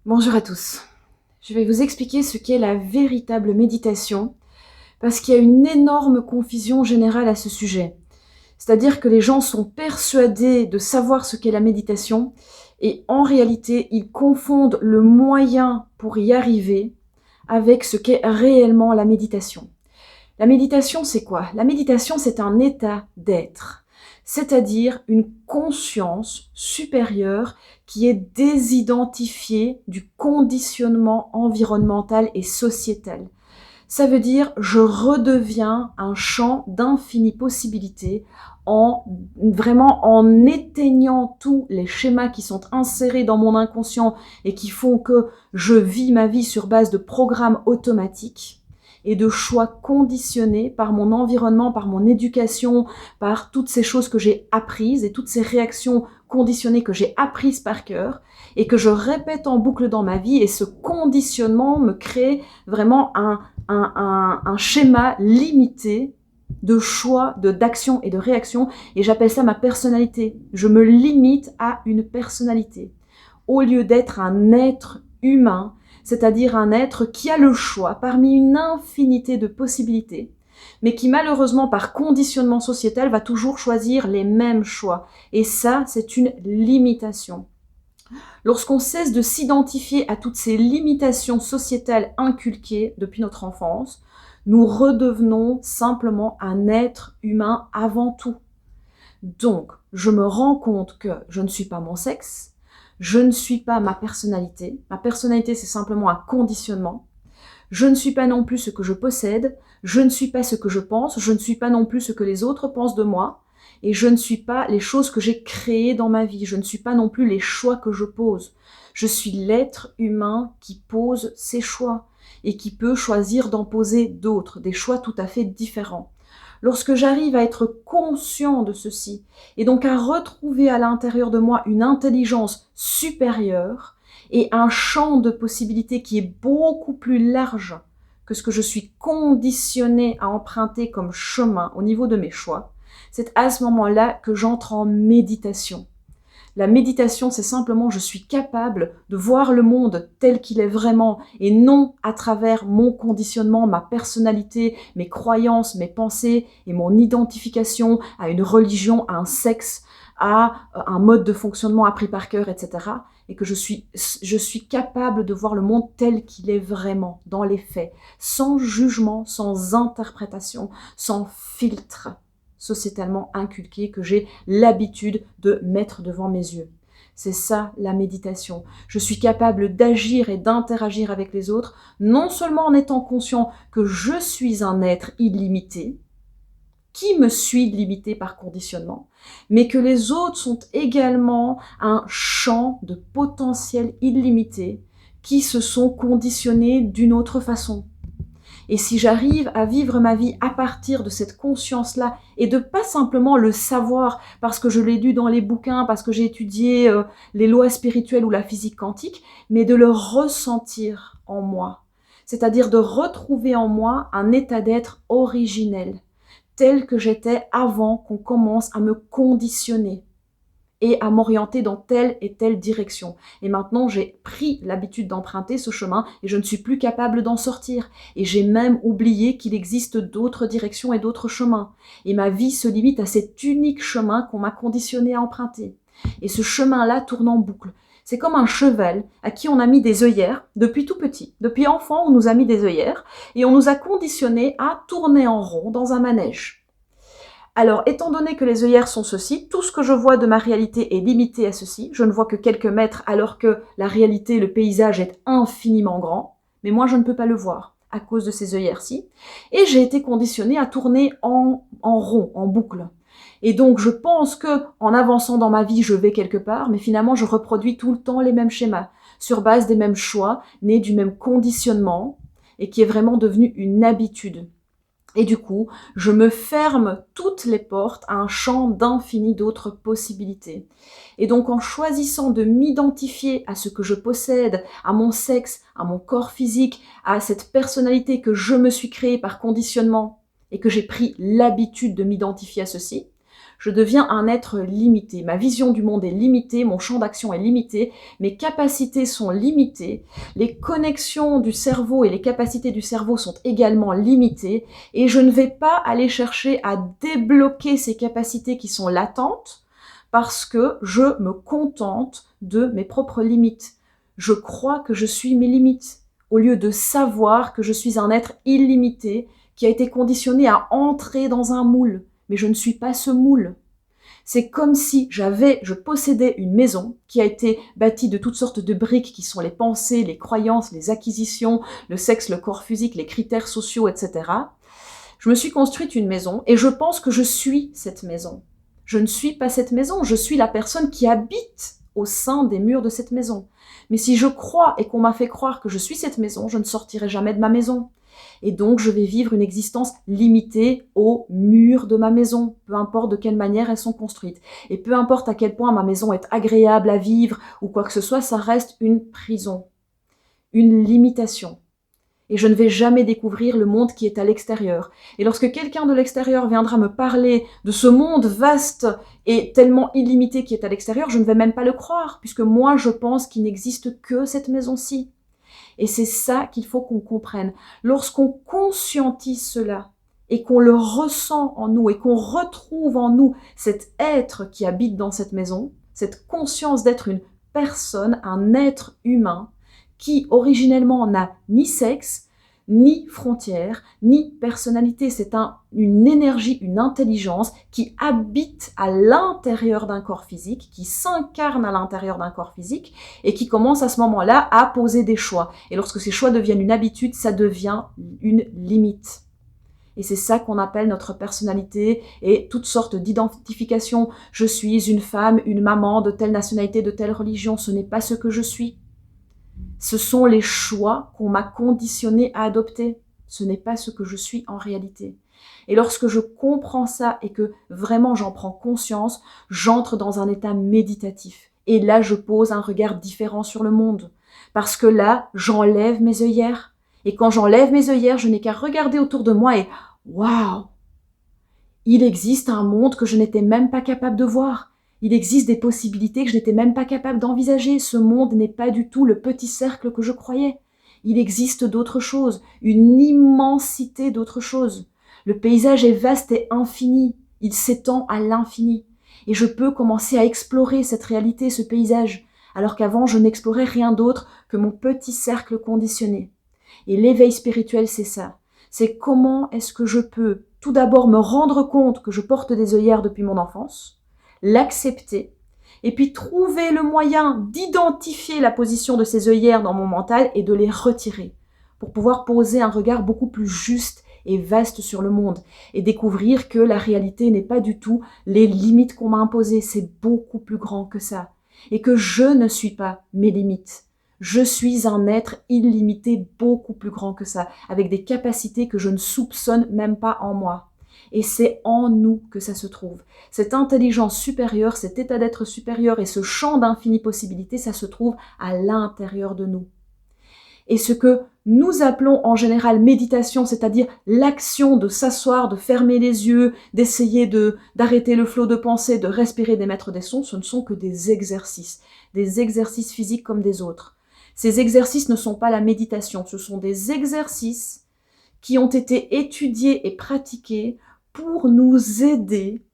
Bonjour à tous. Je vais vous expliquer ce qu'est la véritable méditation, parce qu'il y a une énorme confusion générale à ce sujet. C'est-à-dire que les gens sont persuadés de savoir ce qu'est la méditation, et en réalité, ils confondent le moyen pour y arriver avec ce qu'est réellement la méditation. La méditation, c'est quoi? La méditation, c'est un état d'être, c'est-à-dire une conscience supérieure qui est désidentifiée du conditionnement environnemental et sociétal. Ça veut dire je redeviens un champ d'infinies possibilités vraiment en éteignant tous les schémas qui sont insérés dans mon inconscient et qui font que je vis ma vie sur base de programmes automatiques et de choix conditionnés par mon environnement, par mon éducation, par toutes ces choses que j'ai apprises et toutes ces réactions conditionnées que j'ai apprises par cœur et que je répète en boucle dans ma vie, et ce conditionnement me crée vraiment un schéma limité de choix, d'action et de réaction, et j'appelle ça ma personnalité. Je me limite à une personnalité, au lieu d'être un être humain, c'est-à-dire un être qui a le choix parmi une infinité de possibilités, mais qui malheureusement par conditionnement sociétal va toujours choisir les mêmes choix. Et ça, c'est une limitation. Lorsqu'on cesse de s'identifier à toutes ces limitations sociétales inculquées depuis notre enfance, nous redevenons simplement un être humain avant tout. Donc, je me rends compte que je ne suis pas mon sexe, je ne suis pas ma personnalité. Ma personnalité, c'est simplement un conditionnement. Je ne suis pas non plus ce que je possède, je ne suis pas ce que je pense, je ne suis pas non plus ce que les autres pensent de moi, et je ne suis pas les choses que j'ai créées dans ma vie, je ne suis pas non plus les choix que je pose. Je suis l'être humain qui pose ses choix et qui peut choisir d'en poser d'autres, des choix tout à fait différents. Lorsque j'arrive à être conscient de ceci, et donc à retrouver à l'intérieur de moi une intelligence supérieure, et un champ de possibilités qui est beaucoup plus large que ce que je suis conditionnée à emprunter comme chemin au niveau de mes choix, c'est à ce moment-là que j'entre en méditation. La méditation, c'est simplement je suis capable de voir le monde tel qu'il est vraiment, et non à travers mon conditionnement, ma personnalité, mes croyances, mes pensées et mon identification à une religion, à un sexe, à un mode de fonctionnement appris par cœur, etc. Et que je suis capable de voir le monde tel qu'il est vraiment, dans les faits, sans jugement, sans interprétation, sans filtre sociétalement inculqué que j'ai l'habitude de mettre devant mes yeux. C'est ça la méditation. Je suis capable d'agir et d'interagir avec les autres, non seulement en étant conscient que je suis un être illimité, qui me suis limité par conditionnement, mais que les autres sont également un champ de potentiel illimité qui se sont conditionnés d'une autre façon. Et si j'arrive à vivre ma vie à partir de cette conscience-là, et de pas simplement le savoir parce que je l'ai lu dans les bouquins, parce que j'ai étudié les lois spirituelles ou la physique quantique, mais de le ressentir en moi. C'est-à-dire de retrouver en moi un état d'être originel, tel que j'étais avant qu'on commence à me conditionner et à m'orienter dans telle et telle direction. Et maintenant, j'ai pris l'habitude d'emprunter ce chemin et je ne suis plus capable d'en sortir. Et j'ai même oublié qu'il existe d'autres directions et d'autres chemins. Et ma vie se limite à cet unique chemin qu'on m'a conditionné à emprunter. Et ce chemin-là tourne en boucle. C'est comme un cheval à qui on a mis des œillères depuis tout petit. Depuis enfant, on nous a mis des œillères et on nous a conditionné à tourner en rond dans un manège. Alors, étant donné que les œillères sont ceci, tout ce que je vois de ma réalité est limité à ceci. Je ne vois que quelques mètres alors que la réalité, le paysage est infiniment grand. Mais moi, je ne peux pas le voir à cause de ces œillères-ci. Et j'ai été conditionnée à tourner en rond, en boucle. Et donc, je pense que en avançant dans ma vie, je vais quelque part, mais finalement, je reproduis tout le temps les mêmes schémas, sur base des mêmes choix, nés du même conditionnement, et qui est vraiment devenu une habitude. Et du coup, je me ferme toutes les portes à un champ d'infini d'autres possibilités. Et donc, en choisissant de m'identifier à ce que je possède, à mon sexe, à mon corps physique, à cette personnalité que je me suis créée par conditionnement et que j'ai pris l'habitude de m'identifier à ceci, Je deviens un être limité. Ma vision du monde est limitée, mon champ d'action est limité, mes capacités sont limitées, les connexions du cerveau et les capacités du cerveau sont également limitées, et je ne vais pas aller chercher à débloquer ces capacités qui sont latentes parce que je me contente de mes propres limites. Je crois que je suis mes limites, au lieu de savoir que je suis un être illimité qui a été conditionné à entrer dans un moule. Mais je ne suis pas ce moule. C'est comme si je possédais une maison qui a été bâtie de toutes sortes de briques qui sont les pensées, les croyances, les acquisitions, le sexe, le corps physique, les critères sociaux, etc. Je me suis construite une maison et je pense que je suis cette maison. Je ne suis pas cette maison, je suis la personne qui habite au sein des murs de cette maison. Mais si je crois et qu'on m'a fait croire que je suis cette maison, je ne sortirai jamais de ma maison. Et donc, je vais vivre une existence limitée aux murs de ma maison, peu importe de quelle manière elles sont construites. Et peu importe à quel point ma maison est agréable à vivre ou quoi que ce soit, ça reste une prison, une limitation. Et je ne vais jamais découvrir le monde qui est à l'extérieur. Et lorsque quelqu'un de l'extérieur viendra me parler de ce monde vaste et tellement illimité qui est à l'extérieur, je ne vais même pas le croire, puisque moi, je pense qu'il n'existe que cette maison-ci. Et c'est ça qu'il faut qu'on comprenne. Lorsqu'on conscientise cela et qu'on le ressent en nous et qu'on retrouve en nous cet être qui habite dans cette maison, cette conscience d'être une personne, un être humain qui originellement n'a ni sexe, ni frontières, ni personnalité. C'est une énergie, une intelligence qui habite à l'intérieur d'un corps physique, qui s'incarne à l'intérieur d'un corps physique et qui commence à ce moment-là à poser des choix. Et lorsque ces choix deviennent une habitude, ça devient une limite. Et c'est ça qu'on appelle notre personnalité et toutes sortes d'identifications. Je suis une femme, une maman de telle nationalité, de telle religion. Ce n'est pas ce que je suis. Ce sont les choix qu'on m'a conditionné à adopter. Ce n'est pas ce que je suis en réalité. Et lorsque je comprends ça et que vraiment j'en prends conscience, j'entre dans un état méditatif. Et là, je pose un regard différent sur le monde. Parce que là, j'enlève mes œillères. Et quand j'enlève mes œillères, je n'ai qu'à regarder autour de moi et waouh! Il existe un monde que je n'étais même pas capable de voir. Il existe des possibilités que je n'étais même pas capable d'envisager. Ce monde n'est pas du tout le petit cercle que je croyais. Il existe d'autres choses, une immensité d'autres choses. Le paysage est vaste et infini. Il s'étend à l'infini. Et je peux commencer à explorer cette réalité, ce paysage, alors qu'avant je n'explorais rien d'autre que mon petit cercle conditionné. Et l'éveil spirituel, c'est ça. C'est comment est-ce que je peux tout d'abord me rendre compte que je porte des œillères depuis mon enfance, l'accepter, et puis trouver le moyen d'identifier la position de ces œillères dans mon mental et de les retirer, pour pouvoir poser un regard beaucoup plus juste et vaste sur le monde, et découvrir que la réalité n'est pas du tout les limites qu'on m'a imposées, c'est beaucoup plus grand que ça, et que je ne suis pas mes limites. Je suis un être illimité, beaucoup plus grand que ça, avec des capacités que je ne soupçonne même pas en moi. Et c'est en nous que ça se trouve. Cette intelligence supérieure, cet état d'être supérieur et ce champ d'infinies possibilités, ça se trouve à l'intérieur de nous. Et ce que nous appelons en général méditation, c'est-à-dire l'action de s'asseoir, de fermer les yeux, d'essayer d'arrêter le flot de pensée, de respirer, d'émettre des sons, ce ne sont que des exercices physiques comme des autres. Ces exercices ne sont pas la méditation, ce sont des exercices qui ont été étudiés et pratiqués pour nous aider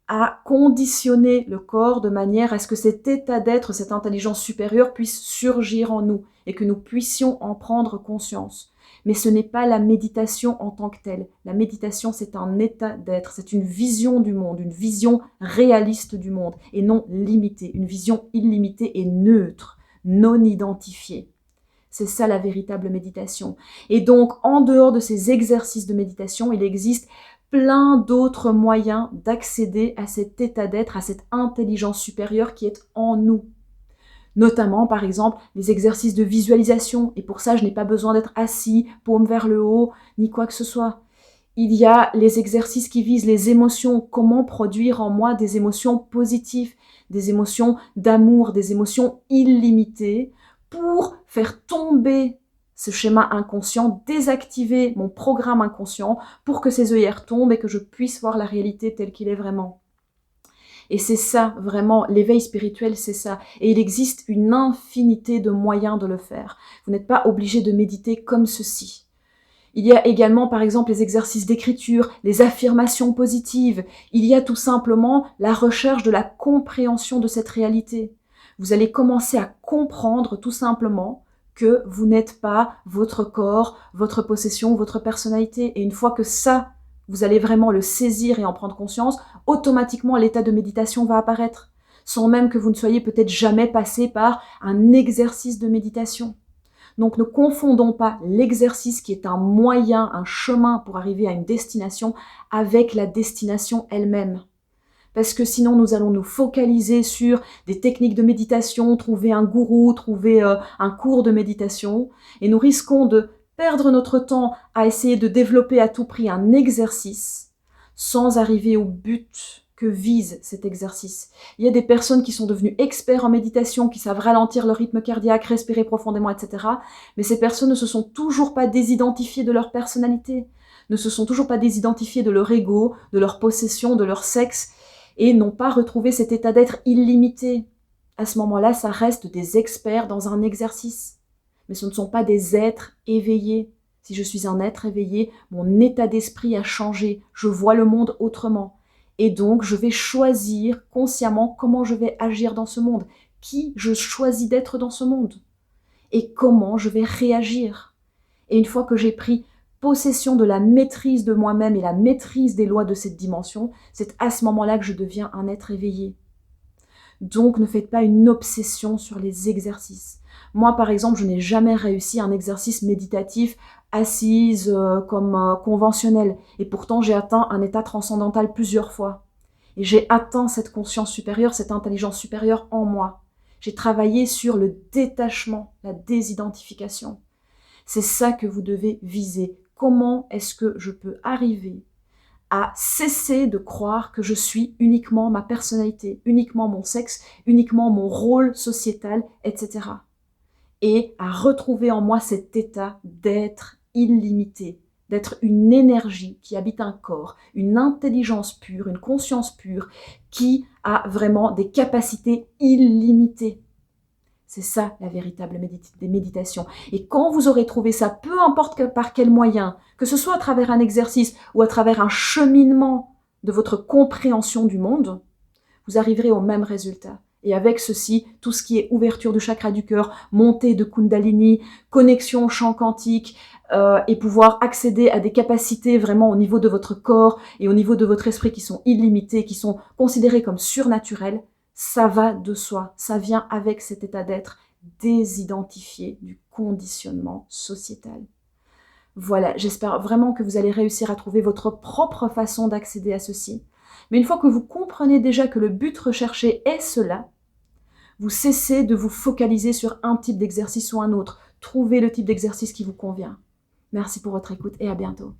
à conditionner le corps de manière à ce que cet état d'être, cette intelligence supérieure puisse surgir en nous et que nous puissions en prendre conscience. Mais ce n'est pas la méditation en tant que telle. La méditation, c'est un état d'être, c'est une vision du monde, une vision réaliste du monde et non limitée, une vision illimitée et neutre, non identifiée. C'est ça la véritable méditation. Et donc, en dehors de ces exercices de méditation, il existe plein d'autres moyens d'accéder à cet état d'être, à cette intelligence supérieure qui est en nous. Notamment, par exemple, les exercices de visualisation. Et pour ça, je n'ai pas besoin d'être assis, paume vers le haut, ni quoi que ce soit. Il y a les exercices qui visent les émotions. Comment produire en moi des émotions positives, des émotions d'amour, des émotions illimitées, pour faire tomber ce schéma inconscient, désactiver mon programme inconscient pour que ces œillères tombent et que je puisse voir la réalité telle qu'il est vraiment. Et c'est ça, vraiment, l'éveil spirituel, c'est ça. Et il existe une infinité de moyens de le faire. Vous n'êtes pas obligé de méditer comme ceci. Il y a également, par exemple, les exercices d'écriture, les affirmations positives. Il y a tout simplement la recherche de la compréhension de cette réalité. Vous allez commencer à comprendre tout simplement que vous n'êtes pas votre corps, votre possession, votre personnalité. Et une fois que ça, vous allez vraiment le saisir et en prendre conscience, automatiquement l'état de méditation va apparaître, sans même que vous ne soyez peut-être jamais passé par un exercice de méditation. Donc ne confondons pas l'exercice qui est un moyen, un chemin pour arriver à une destination avec la destination elle-même. Parce que sinon nous allons nous focaliser sur des techniques de méditation, trouver un gourou, trouver un cours de méditation, et nous risquons de perdre notre temps à essayer de développer à tout prix un exercice sans arriver au but que vise cet exercice. Il y a des personnes qui sont devenues experts en méditation, qui savent ralentir leur rythme cardiaque, respirer profondément, etc. Mais ces personnes ne se sont toujours pas désidentifiées de leur personnalité, ne se sont toujours pas désidentifiées de leur ego, de leur possession, de leur sexe, et n'ont pas retrouvé cet état d'être illimité. À ce moment-là, ça reste des experts dans un exercice. Mais ce ne sont pas des êtres éveillés. Si je suis un être éveillé, mon état d'esprit a changé. Je vois le monde autrement. Et donc, je vais choisir consciemment comment je vais agir dans ce monde, qui je choisis d'être dans ce monde, et comment je vais réagir. Et une fois que j'ai pris possession de la maîtrise de moi-même et la maîtrise des lois de cette dimension, c'est à ce moment-là que je deviens un être éveillé. Donc, ne faites pas une obsession sur les exercices. Moi, par exemple, je n'ai jamais réussi un exercice méditatif assise comme conventionnel. Et pourtant, j'ai atteint un état transcendantal plusieurs fois. Et j'ai atteint cette conscience supérieure, cette intelligence supérieure en moi. J'ai travaillé sur le détachement, la désidentification. C'est ça que vous devez viser. Comment est-ce que je peux arriver à cesser de croire que je suis uniquement ma personnalité, uniquement mon sexe, uniquement mon rôle sociétal, etc. Et à retrouver en moi cet état d'être illimité, d'être une énergie qui habite un corps, une intelligence pure, une conscience pure, qui a vraiment des capacités illimitées. C'est ça la véritable méditation. Et quand vous aurez trouvé ça, peu importe par quel moyen, que ce soit à travers un exercice ou à travers un cheminement de votre compréhension du monde, vous arriverez au même résultat. Et avec ceci, tout ce qui est ouverture du chakra du cœur, montée de Kundalini, connexion au champ quantique, et pouvoir accéder à des capacités vraiment au niveau de votre corps et au niveau de votre esprit qui sont illimitées, qui sont considérées comme surnaturelles, ça va de soi, ça vient avec cet état d'être désidentifié du conditionnement sociétal. Voilà, j'espère vraiment que vous allez réussir à trouver votre propre façon d'accéder à ceci. Mais une fois que vous comprenez déjà que le but recherché est cela, vous cessez de vous focaliser sur un type d'exercice ou un autre. Trouvez le type d'exercice qui vous convient. Merci pour votre écoute et à bientôt.